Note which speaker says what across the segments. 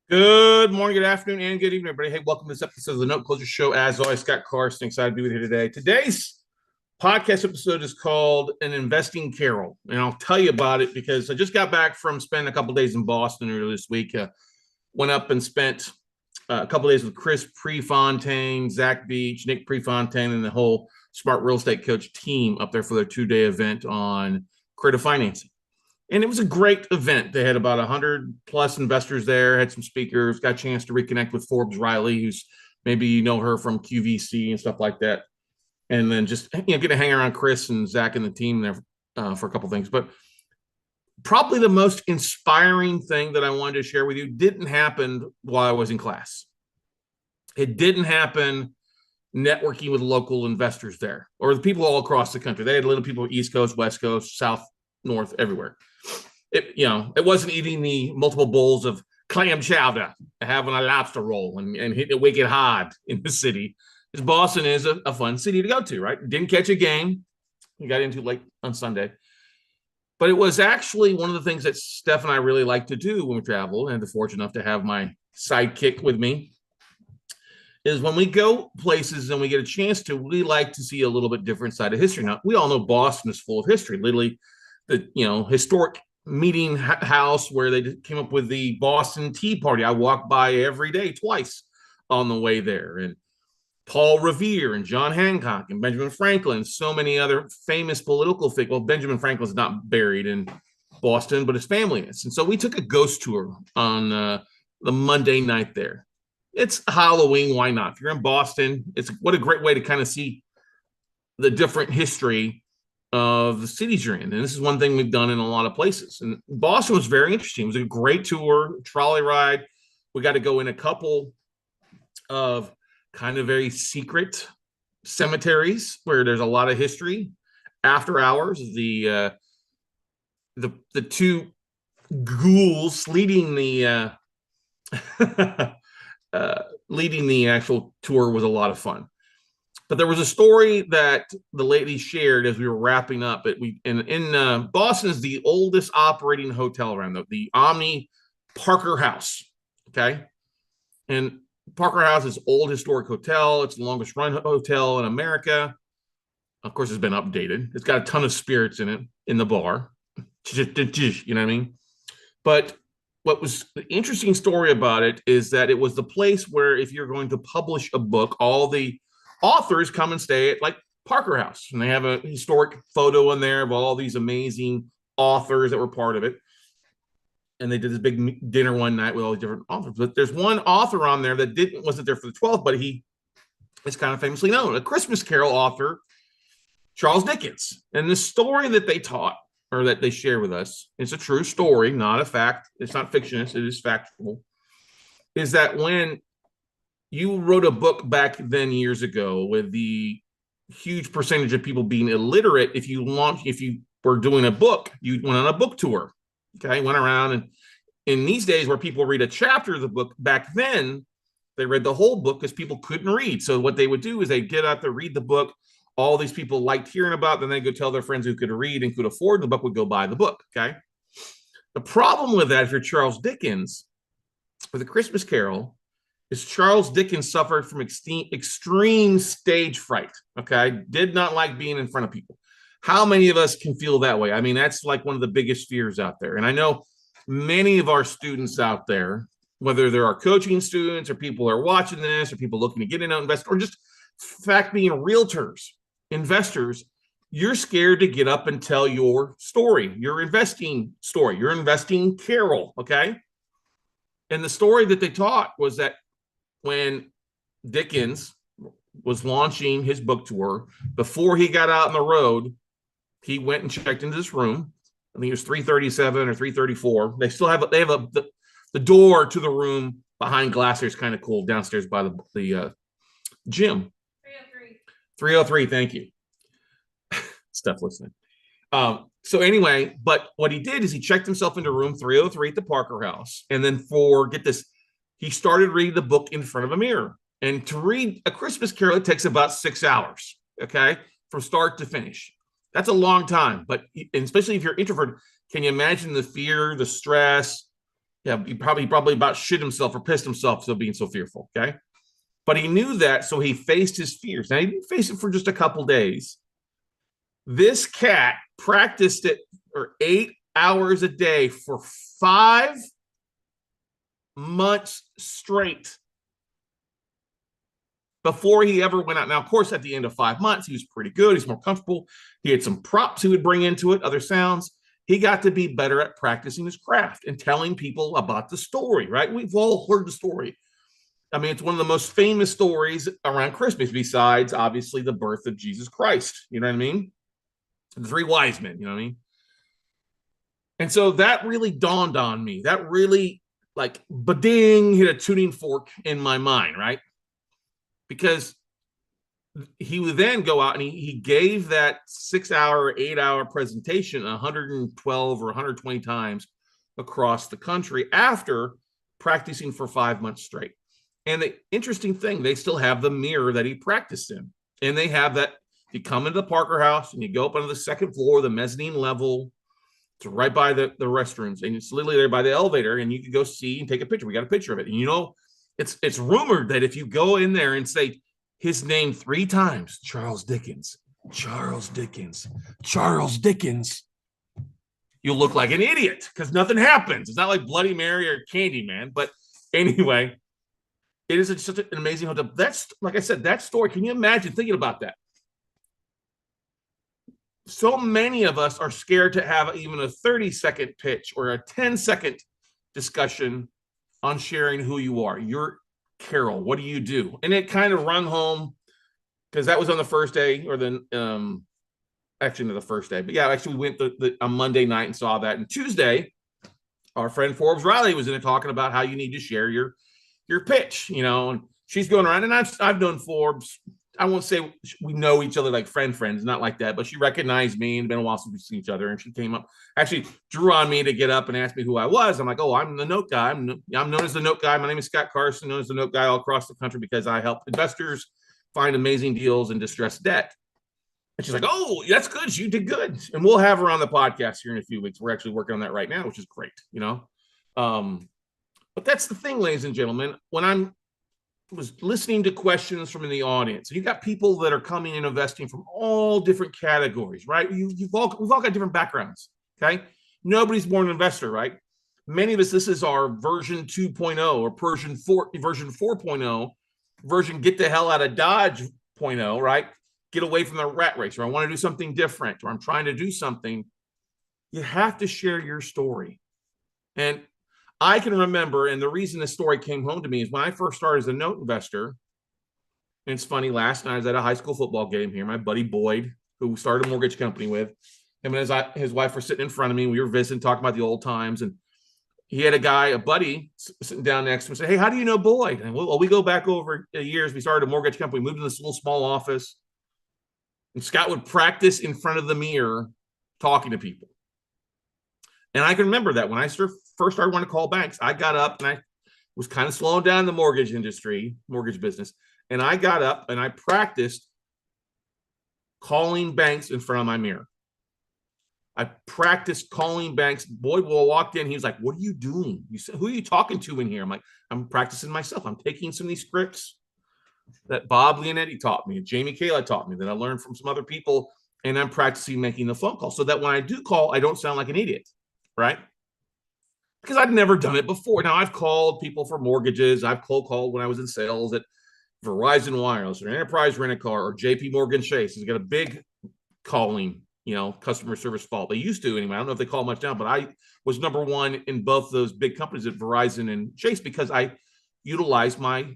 Speaker 1: Good morning, good afternoon, and good evening, everybody. Hey, welcome to this episode of the Note Closer Show. As always, Scott Carson, excited to be with you today. Today's podcast episode is called An Investing Carol, and I'll tell you about it because I just got back from spending a couple days in Boston earlier this week. Went up and spent a couple days with Chris Prefontaine, Zach Beach, Nick Prefontaine, and the whole Smart Real Estate Coach team up there for their two-day event on creative financing. And it was a great event. They had about 100 plus investors there, had some speakers, got a chance to reconnect with Forbes Riley, who's maybe you know her from QVC and stuff like that. And then just get to hang around Chris and Zach and the team there for a couple things. But probably the most inspiring thing that I wanted to share with you didn't happen while I was in class. It didn't happen networking with local investors there or the people all across the country. They had little people East Coast, West Coast, South, North, everywhere. It wasn't eating the multiple bowls of clam chowder, having a lobster roll and hitting it wicked hard in the city. Because Boston is a fun city to go to, right? Didn't catch a game. We got into late on Sunday. But it was actually one of the things that Steph and I really like to do when we travel, and the fortunate enough to have my sidekick with me, is when we go places and we get a chance to, we like to see a little bit different side of history. Now, we all know Boston is full of history. Literally, the historic meeting house where they came up with the Boston Tea Party. I walk by every day, twice on the way there. And Paul Revere and John Hancock and Benjamin Franklin, so many other famous political figures. Well, Benjamin Franklin's not buried in Boston, but his family is. And so we took a ghost tour on the Monday night there. It's Halloween, why not? If you're in Boston, what a great way to kind of see the different history of the cities you're in. And this is one thing we've done in a lot of places. And Boston was very interesting. It was a great tour, trolley ride. We got to go in a couple of kind of very secret cemeteries where there's a lot of history. After hours, the two ghouls leading the leading the actual tour was a lot of fun. But there was a story that the lady shared as we were wrapping up. In Boston is the oldest operating hotel around, the Omni Parker House. Okay, and Parker House is old historic hotel. It's the longest run hotel in America. Of course, it's been updated. It's got a ton of spirits in it in the bar. You know what I mean? But what was the interesting story about it is that it was the place where if you're going to publish a book, all the authors come and stay at like Parker House, and they have a historic photo in there of all these amazing authors that were part of it. And they did this big dinner one night with all these different authors. But there's one author on there that wasn't there for the 12th, but he is kind of famously known, a Christmas Carol author, Charles Dickens. And the story that they taught or that they share with us, it's a true story, not a fact. It's not fictionist, it is factual. Is that when you wrote a book back then years ago with the huge percentage of people being illiterate, if you were doing a book, you went on a book tour. Okay, went around, and in these days where people read a chapter of the book, back then they read the whole book because people couldn't read. So what they would do is they'd get out there, read the book. All these people liked hearing about, then they go tell their friends who could read and could afford the book would go buy the book. Okay. The problem with that, if you're Charles Dickens, with A Christmas Carol, is Charles Dickens suffered from extreme stage fright. Okay. Did not like being in front of people. How many of us can feel that way? I mean, that's like one of the biggest fears out there. And I know many of our students out there, whether they're our coaching students or people are watching this or people looking to get into invest or just fact being realtors, investors, you're scared to get up and tell your story, your investing story, your investing carol. Okay. And the story that they taught was that when Dickens was launching his book tour, before he got out on the road, he went and checked into this room. I think it was 337 or 334. They still have the door to the room behind glass there is kind of cool downstairs by the gym. 303. 303, thank you. Steph listening. So anyway, but what he did is he checked himself into room 303 at the Parker House. And then get this, he started reading the book in front of a mirror. And to read A Christmas Carol, it takes about 6 hours, okay, from start to finish. That's a long time, but especially if you're introverted, can you imagine the fear, the stress? Yeah, he probably about shit himself or pissed himself so being so fearful. Okay. But he knew that, so he faced his fears. Now he didn't face it for just a couple days. This cat practiced it for 8 hours a day for 5 months straight before he ever went out. Now, of course, at the end of 5 months, he was pretty good. He's more comfortable. He had some props he would bring into it, other sounds. He got to be better at practicing his craft and telling people about the story, right? We've all heard the story. I mean, it's one of the most famous stories around Christmas, besides obviously the birth of Jesus Christ. You know what I mean? The three wise men, you know what I mean? And so that really dawned on me. That really, like, ba-ding, hit a tuning fork in my mind, right? Because he would then go out and he gave that 6 hour, 8 hour presentation 112 or 120 times across the country after practicing for 5 months straight. And the interesting thing, they still have the mirror that he practiced in. And they have that. You come into the Parker House and you go up onto the second floor, the mezzanine level. It's right by the restrooms. And it's literally there by the elevator. And you can go see and take a picture. We got a picture of it. And you know, it's rumored that if you go in there and say his name 3 times, Charles Dickens, Charles Dickens, Charles Dickens, you'll look like an idiot because nothing happens. It's not like Bloody Mary or Candyman. But anyway, it is such an amazing hotel. That's, like I said, that story. Can you imagine thinking about that? So many of us are scared to have even a 30-second pitch or a 10-second discussion on sharing who you are. You're Carol. What do you do? And it kind of rung home because that was on the first day, or the actually not the first day, but yeah, actually we went on Monday night and saw that. And Tuesday, our friend Forbes Riley was in it talking about how you need to share your pitch, you know, and she's going around, and I've known Forbes. I won't say we know each other like friends, not like that, but she recognized me, and it's been a while since we've seen each other. And she came up, actually drew on me to get up and ask me who I was. I'm like, oh, I'm the note guy. I'm known as the note guy. My name is Scott Carson, known as the note guy all across the country because I help investors find amazing deals in distressed debt. And she's like, oh, that's good. You did good. And we'll have her on the podcast here in a few weeks. We're actually working on that right now, which is great, you know? But that's the thing, ladies and gentlemen, when I was listening to questions from the audience, you got people that are coming and investing from all different categories, right? We've all got different backgrounds, okay? Nobody's born an investor, right? Many of us, this is our version 2.0 or version 4.0, version get the hell out of Dodge 0.0, right? Get away from the rat race, or I want to do something different, or I'm trying to do something. You have to share your story. And I can remember, and the reason this story came home to me is when I first started as a note investor. And it's funny, last night I was at a high school football game here. My buddy Boyd, who started a mortgage company with him, and his wife were sitting in front of me. We were visiting, talking about the old times. And he had a buddy sitting down next to him and said, hey, how do you know Boyd? And we go back over years. We started a mortgage company. We moved in this little small office. And Scott would practice in front of the mirror talking to people. And I can remember that when I first started wanting to call banks, I got up and I was kind of slowing down the mortgage business. And I got up and I practiced calling banks in front of my mirror. I practiced calling banks. Boyd walked in. He was like, what are you doing? You said, who are you talking to in here? I'm like, I'm practicing myself. I'm taking some of these scripts that Bob Leonetti taught me and Jamie Kayla taught me that I learned from some other people. And I'm practicing making the phone call so that when I do call, I don't sound like an idiot, right? Because I'd never done it before. Now, I've called people for mortgages. I've cold called when I was in sales at Verizon Wireless or Enterprise Rent-A-Car or JP Morgan Chase. He's got a big calling, customer service fault. They used to anyway. I don't know if they call much now, but I was number one in both those big companies at Verizon and Chase because I utilized my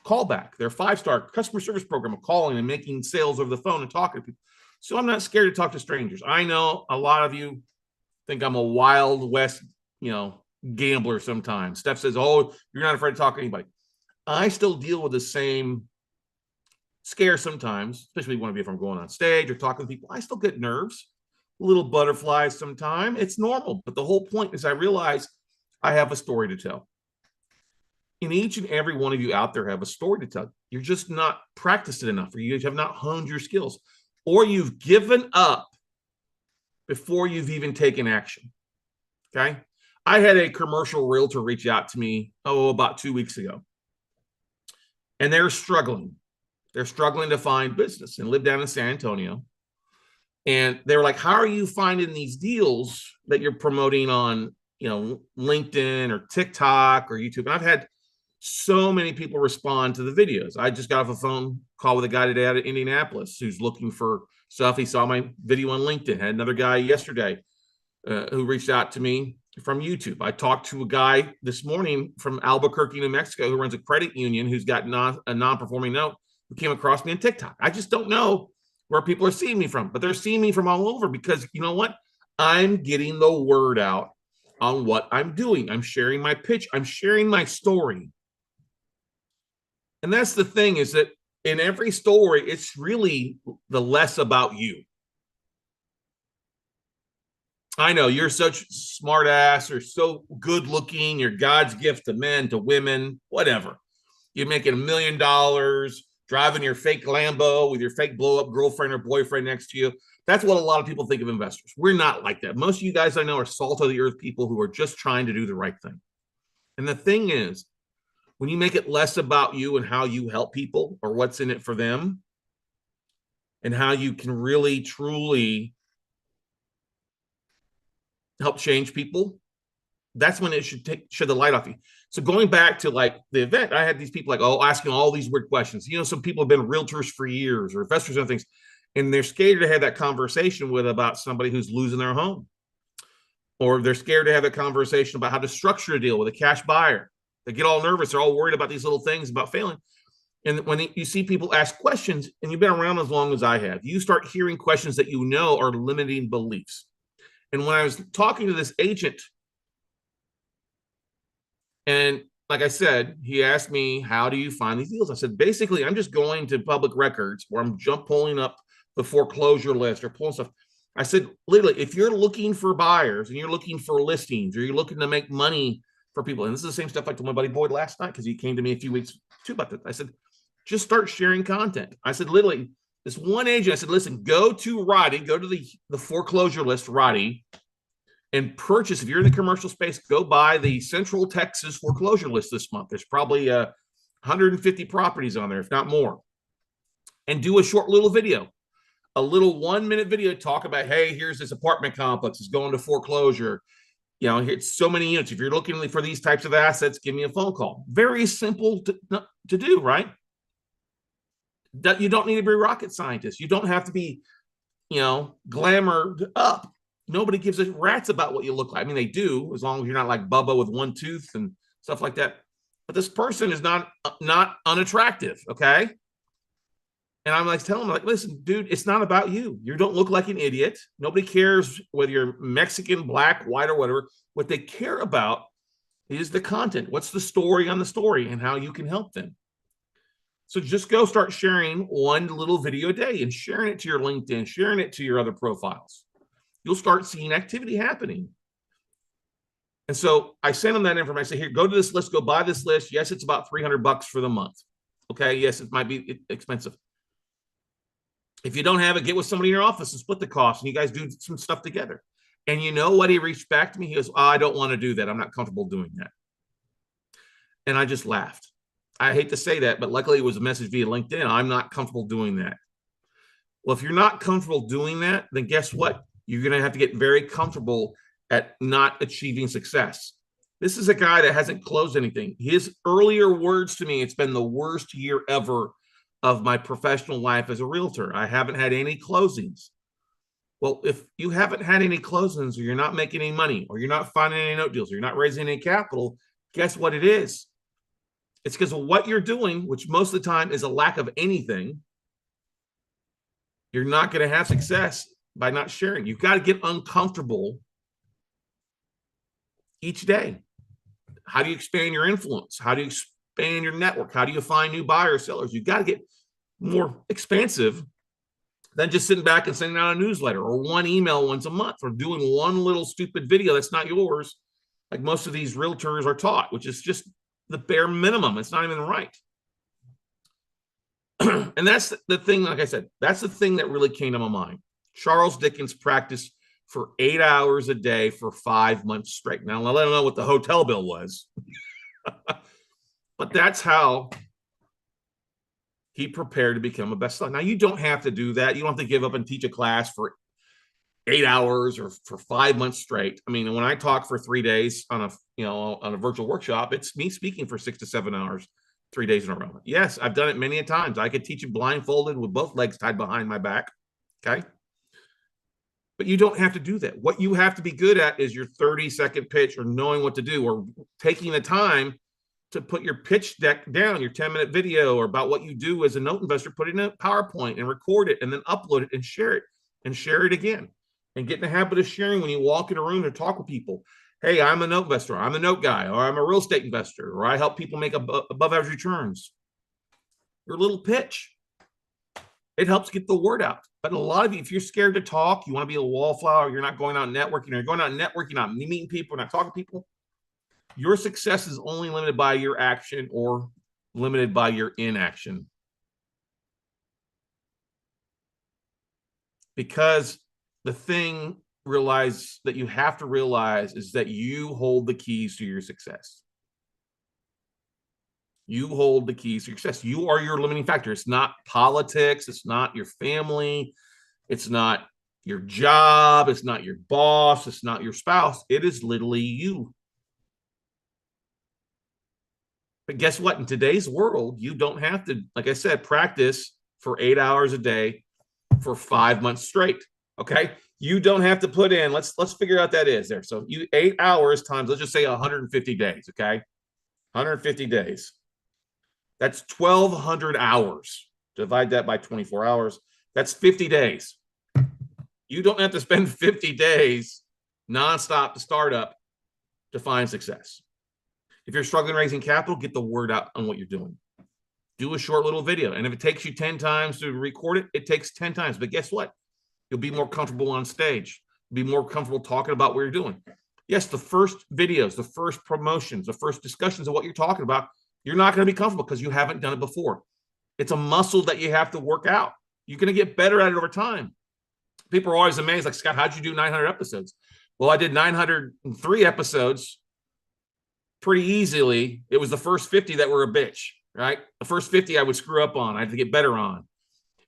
Speaker 1: callback, their 5-star customer service program of calling and making sales over the phone and talking to people. So I'm not scared to talk to strangers. I know a lot of you think I'm a Wild West, gambler sometimes. Steph says, oh, you're not afraid to talk to anybody. I still deal with the same scare sometimes, especially if I'm going on stage or talking to people. I still get nerves, little butterflies sometimes. It's normal. But the whole point is I realize I have a story to tell. And each and every one of you out there have a story to tell. You're just not practiced it enough, or you have not honed your skills, or you've given up before you've even taken action. Okay. I had a commercial realtor reach out to me, about 2 weeks ago. And they're struggling. They're struggling to find business and live down in San Antonio. And they were like, how are you finding these deals that you're promoting on, LinkedIn or TikTok or YouTube? And I've had so many people respond to the videos. I just got off a phone call with a guy today out of Indianapolis who's looking for stuff. He saw my video on LinkedIn. Had another guy yesterday who reached out to me from YouTube. I talked to a guy this morning from Albuquerque, New Mexico, who runs a credit union who's got a non-performing note, who came across me on TikTok. I just don't know where people are seeing me from, but they're seeing me from all over because you know what? I'm getting the word out on what I'm doing. I'm sharing my pitch. I'm sharing my story. And that's the thing, is that in every story, it's really the less about you. I know you're such smart ass or so good looking. You're God's gift to men, to women, whatever. You're making $1 million, driving your fake Lambo with your fake blow up girlfriend or boyfriend next to you. That's what a lot of people think of investors. We're not like that. Most of you guys I know are salt of the earth people who are just trying to do the right thing. And the thing is, when you make it less about you and how you help people or what's in it for them and how you can really, truly help change people, that's when it should shed the light off you. So going back to like the event, I had these people like, asking all these weird questions. Some people have been realtors for years or investors and things, and they're scared to have that conversation with about somebody who's losing their home. Or they're scared to have a conversation about how to structure a deal with a cash buyer. They get all nervous. They're all worried about these little things about failing. And when you see people ask questions, and you've been around as long as I have, you start hearing questions that are limiting beliefs. And when I was talking to this agent, and like I said, he asked me, how do you find these deals? I said, basically, I'm just going to public records where I'm pulling up the foreclosure list or pulling stuff. I said, literally, if you're looking for buyers and you're looking for listings or you're looking to make money for people, and this is the same stuff I told my buddy Boyd last night because he came to me a few weeks too about this. I said, just start sharing content. I said, literally, this one agent, I said, listen, go to Roddy, go to the foreclosure list, Roddy, and purchase. If you're in the commercial space, go buy the Central Texas foreclosure list this month. There's probably 150 properties on there, if not more. And do a short little video, a little 1-minute video, talk about, hey, here's this apartment complex, it's going to foreclosure. It's so many units. If you're looking for these types of assets, give me a phone call. Very simple to do, right? You don't need to be a rocket scientist. You don't have to be, glamored up. Nobody gives a rat's about what you look like. I mean, they do, as long as you're not like Bubba with one tooth and stuff like that. But this person is not unattractive, okay? And I'm like telling him, like, listen, dude, it's not about you. You don't look like an idiot. Nobody cares whether you're Mexican, black, white, or whatever. What they care about is the content. What's the story on the story and how you can help them. So just go start sharing one little video a day and sharing it to your LinkedIn, sharing it to your other profiles. You'll start seeing activity happening. And so I sent them that information. I say, here, go to this list, go buy this list. Yes, it's about $300 for the month. Okay, yes, it might be expensive. If you don't have it, get with somebody in your office and split the cost, and you guys do some stuff together. And you know what? He reached back to me. He goes, I don't want to do that. I'm not comfortable doing that. And I just laughed. I hate to say that, but luckily it was a message via LinkedIn. I'm not comfortable doing that. Well, if you're not comfortable doing that, then guess what? You're going to have to get very comfortable at not achieving success. This is a guy that hasn't closed anything. His earlier words to me, it's been the worst year ever of my professional life as a realtor. I haven't had any closings. Well, if you haven't had any closings, or you're not making any money, or you're not finding any note deals, or you're not raising any capital, guess what it is? It's because of what you're doing, which most of the time is a lack of anything. You're not going to have success by not sharing. You've got to get uncomfortable each day. How do you expand your influence? How do you expand your network? How do you find new buyers, sellers? You've got to get more expansive than just sitting back and sending out a newsletter or one email once a month or doing one little stupid video that's not yours, like most of these realtors are taught, which is just the bare minimum. It's not even right. And that's the thing, like I said, that's the thing that really came to my mind. Charles Dickens practiced for 8 hours a day for 5 months straight. Now, I don't know what the hotel bill was, but that's how he prepared to become a bestseller. Now, you don't have to do that. You don't have to give up and teach a class for 8 hours or for 5 months straight. I mean, when I talk for 3 days on a virtual workshop, it's me speaking for 6 to 7 hours, 3 days in a row. Yes, I've done it many a times. I could teach it blindfolded with both legs tied behind my back. Okay. But you don't have to do that. What you have to be good at is your 30-second pitch, or knowing what to do, or taking the time to put your pitch deck down, your 10-minute video, or about what you do as a note investor, put it in a PowerPoint and record it and then upload it and share it again. And get in the habit of sharing when you walk in a room to talk with people. Hey, I'm a note investor. I'm a note guy, or I'm a real estate investor, or I help people make above average returns. Your little pitch. It helps get the word out. But a lot of you, if you're scared to talk, you want to be a wallflower, you're not going out networking, or you're going out networking, not meeting people, not talking to people, your success is only limited by your action or limited by your inaction. Because the thing that you have to realize is that you hold the keys to your success. You hold the keys to your success. You are your limiting factor. It's not politics. It's not your family. It's not your job. It's not your boss. It's not your spouse. It is literally you. But guess what? In today's world, you don't have to, like I said, practice for 8 hours a day for 5 months straight. Okay. You don't have to put in, let's figure out that is there. So 8 hours times, let's just say 150 days. Okay. 150 days. That's 1,200 hours. Divide that by 24 hours. That's 50 days. You don't have to spend 50 days nonstop to start up to find success. If you're struggling raising capital, get the word out on what you're doing. Do a short little video. And if it takes you 10 times to record it, it takes 10 times. But guess what? You'll be more comfortable on stage. You'll be more comfortable talking about what you're doing. Yes, the first videos, the first promotions, the first discussions of what you're talking about, you're not going to be comfortable because you haven't done it before. It's a muscle that you have to work out. You're going to get better at it over time. People are always amazed, like, Scott, how'd you do 900 episodes? Well, I did 903 episodes pretty easily. It was the first 50 that were a bitch, right? The first 50 I would screw up on. I had to get better on.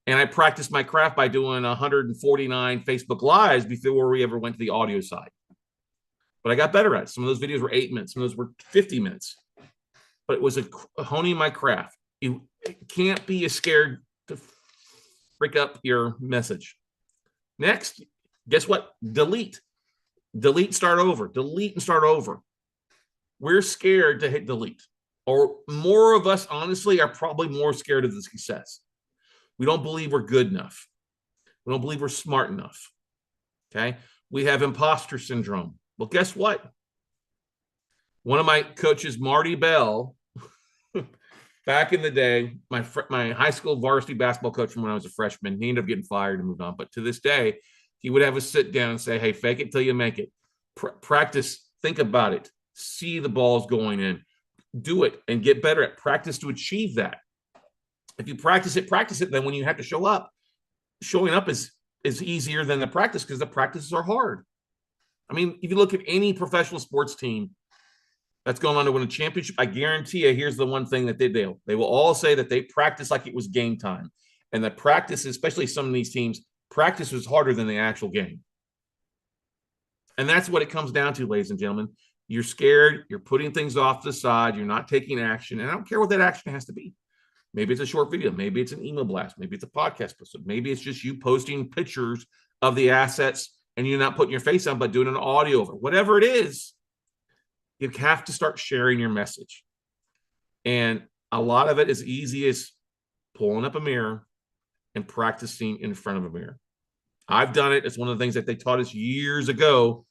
Speaker 1: And I practiced my craft by doing 149 Facebook Lives before we ever went to the audio side. But I got better at it. Some of those videos were 8 minutes. Some of those were 50 minutes. But it was a honing my craft. You can't be scared to freak up your message. Next, guess what? Delete. Delete, start over. Delete and start over. We're scared to hit delete. Or more of us, honestly, are probably more scared of the success. We don't believe we're good enough. We don't believe we're smart enough. Okay? We have imposter syndrome. Well, guess what? One of my coaches, Marty Bell, back in the day, my high school varsity basketball coach from when I was a freshman, he ended up getting fired and moved on. But to this day, he would have us sit down and say, hey, fake it till you make it. Practice, think about it, see the balls going in, do it, and get better at practice to achieve that. If you practice it, then when you have to show up, showing up is easier than the practice because the practices are hard. I mean, if you look at any professional sports team that's going on to win a championship, I guarantee you, here's the one thing that they do. They will all say that they practice like it was game time. And that practice, especially some of these teams, practice was harder than the actual game. And that's what it comes down to, ladies and gentlemen. You're scared. You're putting things off to the side. You're not taking action. And I don't care what that action has to be. Maybe it's a short video. Maybe it's an email blast. Maybe it's a podcast episode. Maybe it's just you posting pictures of the assets and you're not putting your face on, but doing an audio over. Whatever it is, you have to start sharing your message. And a lot of it is easy as pulling up a mirror and practicing in front of a mirror. I've done it. It's one of the things that they taught us years ago,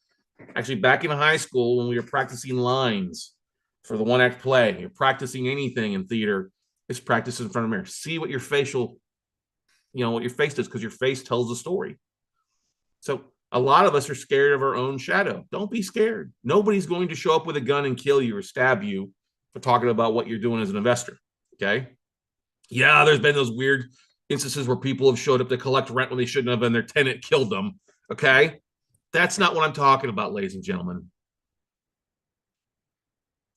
Speaker 1: actually back in high school when we were practicing lines for the one-act play. You're practicing anything in theater. It's practice in front of a mirror. See what your facial, what your face does, because your face tells a story. So a lot of us are scared of our own shadow. Don't be scared. Nobody's going to show up with a gun and kill you or stab you for talking about what you're doing as an investor. Okay. Yeah, there's been those weird instances where people have showed up to collect rent when they shouldn't have, and their tenant killed them. Okay. That's not what I'm talking about, ladies and gentlemen.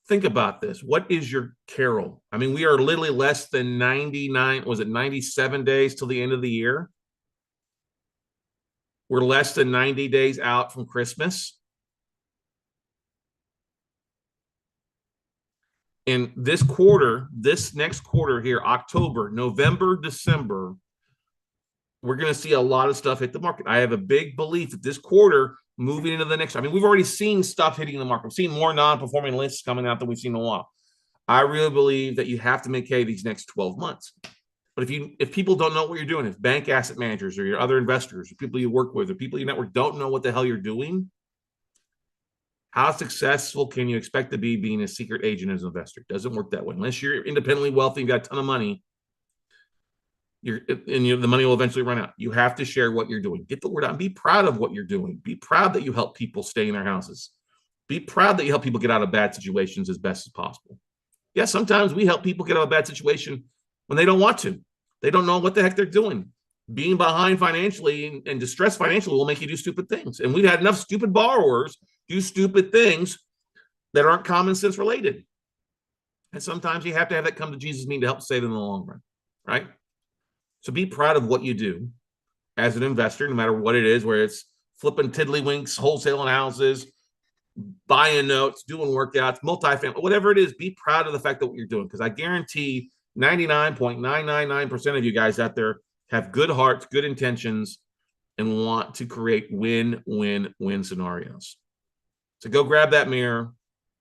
Speaker 1: Think about this. What is your Carol? I mean, we are literally less than 99, was it 97 days till the end of the year? We're less than 90 days out from Christmas. And this quarter, this next quarter here, October, November, December, we're going to see a lot of stuff hit the market. I have a big belief that this quarter moving into the next, I mean, we've already seen stuff hitting the market. We've seen more non-performing lists coming out than we've seen in a while. I really believe that you have to make hay these next 12 months. But if people don't know what you're doing, if bank asset managers or your other investors or people you work with or people you network don't know what the hell you're doing, how successful can you expect to be being a secret agent as an investor? It doesn't work that way. Unless you're independently wealthy and got a ton of money, the money will eventually run out. You have to share what you're doing. Get the word out and be proud of what you're doing. Be proud that you help people stay in their houses. Be proud that you help people get out of bad situations as best as possible. Yeah, sometimes we help people get out of a bad situation when they don't want to. They don't know what the heck they're doing. Being behind financially and distressed financially will make you do stupid things. And we've had enough stupid borrowers do stupid things that aren't common sense related. And sometimes you have to have that come to Jesus meeting to help save them in the long run, right? So be proud of what you do as an investor, no matter what it is, where it's flipping tiddlywinks, wholesaling houses, buying notes, doing workouts, multifamily, whatever it is, be proud of the fact that what you're doing. Because I guarantee 99.999% of you guys out there have good hearts, good intentions, and want to create win-win-win scenarios. So go grab that mirror,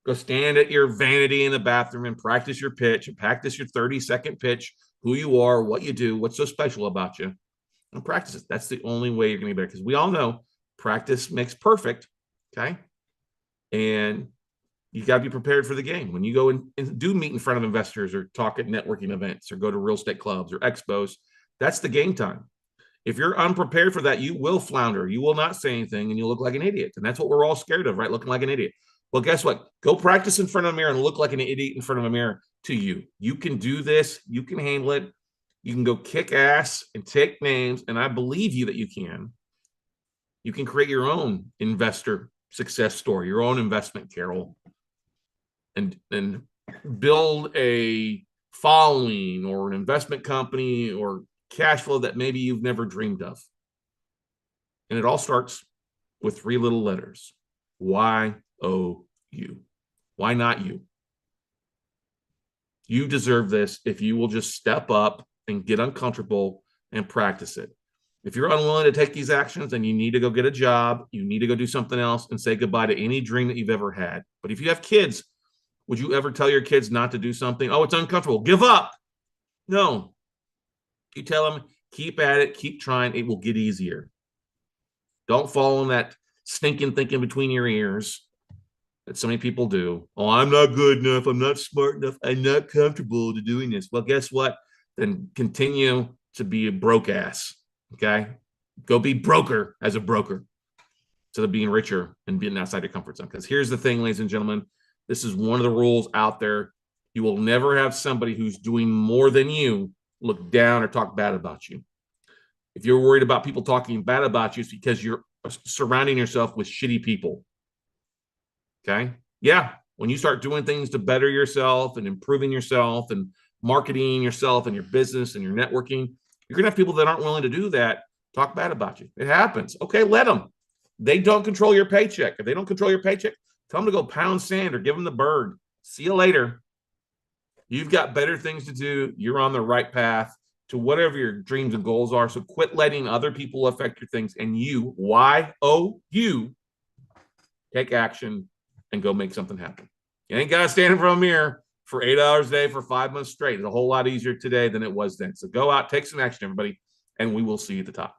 Speaker 1: go stand at your vanity in the bathroom and practice your pitch, and practice your 30-second pitch, who you are, what you do, what's so special about you, and practice it. That's the only way you're going to be better, because we all know practice makes perfect, okay? And you got to be prepared for the game. When you go and do meet in front of investors or talk at networking events or go to real estate clubs or expos, that's the game time. If you're unprepared for that, you will flounder. You will not say anything and you'll look like an idiot. And that's what we're all scared of, right? Looking like an idiot. Well, guess what? Go practice in front of a mirror and look like an idiot in front of a mirror to you. You can do this. You can handle it. You can go kick ass and take names. And I believe you that you can. You can create your own investor success story, your own investment Carol, and build a following or an investment company or cash flow that maybe you've never dreamed of. And it all starts with 3 little letters. Y-O-U. Why not you? You deserve this if you will just step up and get uncomfortable and practice it. If you're unwilling to take these actions, then you need to go get a job. You need to go do something else and say goodbye to any dream that you've ever had. But if you have kids, would you ever tell your kids not to do something? Oh, it's uncomfortable. Give up. No. You tell them, keep at it, keep trying. It will get easier. Don't fall in that stinking thinking between your ears that so many people do. Oh, I'm not good enough. I'm not smart enough. I'm not comfortable to doing this. Well, guess what? Then continue to be a broke ass. Okay? Go be broker as a broker instead of being richer and being outside your comfort zone. Because here's the thing, ladies and gentlemen, this is one of the rules out there. You will never have somebody who's doing more than you look down or talk bad about you. If you're worried about people talking bad about you, it's because you're surrounding yourself with shitty people. Okay? Yeah, when you start doing things to better yourself and improving yourself and marketing yourself and your business and your networking, you're going to have people that aren't willing to do that talk bad about you. It happens. Okay, let them. They don't control your paycheck. If they don't control your paycheck, tell them to go pound sand or give them the bird. See you later. You've got better things to do. You're on the right path to whatever your dreams and goals are. So quit letting other people affect your things. And you, Y-O-U, take action and go make something happen. You ain't got to stand in front of a mirror for 8 hours a day for 5 months straight. It's a whole lot easier today than it was then. So go out, take some action, everybody, and we will see you at the top.